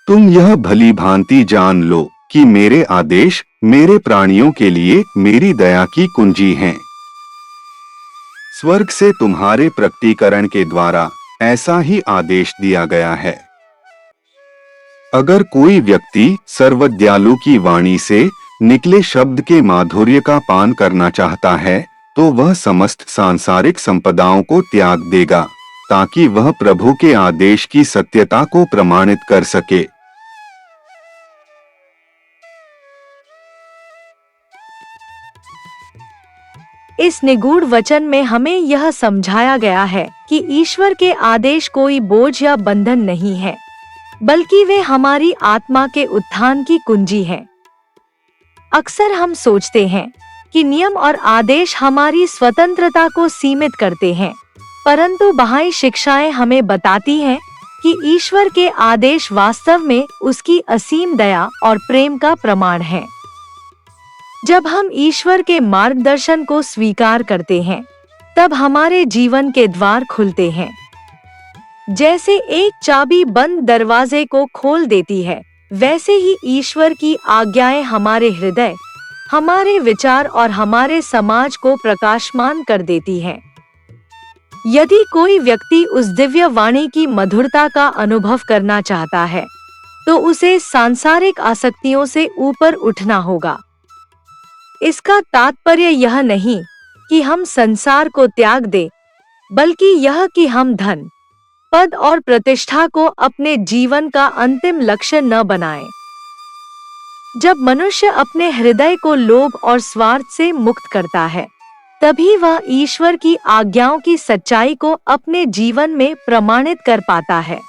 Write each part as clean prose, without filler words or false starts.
तुम यह भली भांति जान लो कि मेरे आदेश मेरे प्राणियों के लिए मेरी दया की कुंजी हैं। स्वर्ग से तुम्हारे प्रकटीकरण के द्वारा ऐसा ही आदेश दिया गया है। अगर कोई व्यक्ति सर्वदयालु की वाणी से निकले शब्द के माधुर्य का पान करना चाहता है, तो वह समस्त सांसारिक संपदाओं को त्याग देगा, ताकि वह प्रभु के आदेश की सत्यता को प्रमाणित कर सके। इस निगूढ़ वचन में हमें यह समझाया गया है कि ईश्वर के आदेश कोई बोझ या बंधन नहीं है, बल्कि वे हमारी आत्मा के उत्थान की कुंजी हैं। अक्सर हम सोचते हैं कि नियम और आदेश हमारी स्वतंत्रता को सीमित करते हैं, परंतु बहाई शिक्षाएं हमें बताती हैं कि ईश्वर के आदेश वास्तव में उसकी असीम दया और प्रेम का प्रमाण हैं। जब हम ईश्वर के मार्गदर्शन को स्वीकार करते हैं, तब हमारे जीवन के द्वार खुलते हैं। जैसे एक चाबी बंद दरवाजे को खोल देती है, वैसे ही ईश्वर की आज्ञाएं हमारे हृदय, हमारे विचार और हमारे समाज को प्रकाशमान कर देती हैं। यदि कोई व्यक्ति उस दिव्य वाणी की मधुरता का अनुभव करना चाहता है, तो उसे सांसारिक आसक्तियों से ऊपर उठना होगा। इसका तात्पर्य यह नहीं कि हम संसार को त्याग दें, बल्कि यह कि हम धन, पद और प्रतिष्ठा को अपने जीवन का अंतिम लक्ष्य न बनाएं। जब मनुष्य अपने हृदय को लोभ और स्वार्थ से मुक्त करता है, तभी वह ईश्वर की आज्ञाओं की सच्चाई को अपने जीवन में प्रमाणित कर पाता है।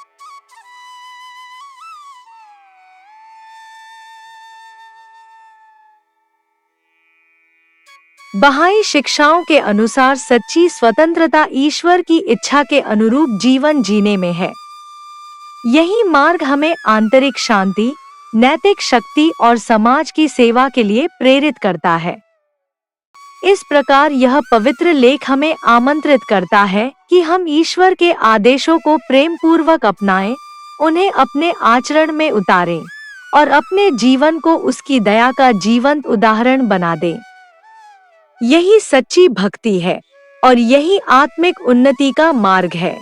बहाई शिक्षाओं के अनुसार सच्ची स्वतंत्रता ईश्वर की इच्छा के अनुरूप जीवन जीने में है। यही मार्ग हमें आंतरिक शांति, नैतिक शक्ति और समाज की सेवा के लिए प्रेरित करता है। इस प्रकार यह पवित्र लेख हमें आमंत्रित करता है कि हम ईश्वर के आदेशों को प्रेम पूर्वक अपनाएं, उन्हें अपने आचरण में उतारें और अपने जीवन को उसकी दया का जीवंत उदाहरण बना दें। यही सच्ची भक्ति है और यही आत्मिक उन्नति का मार्ग है।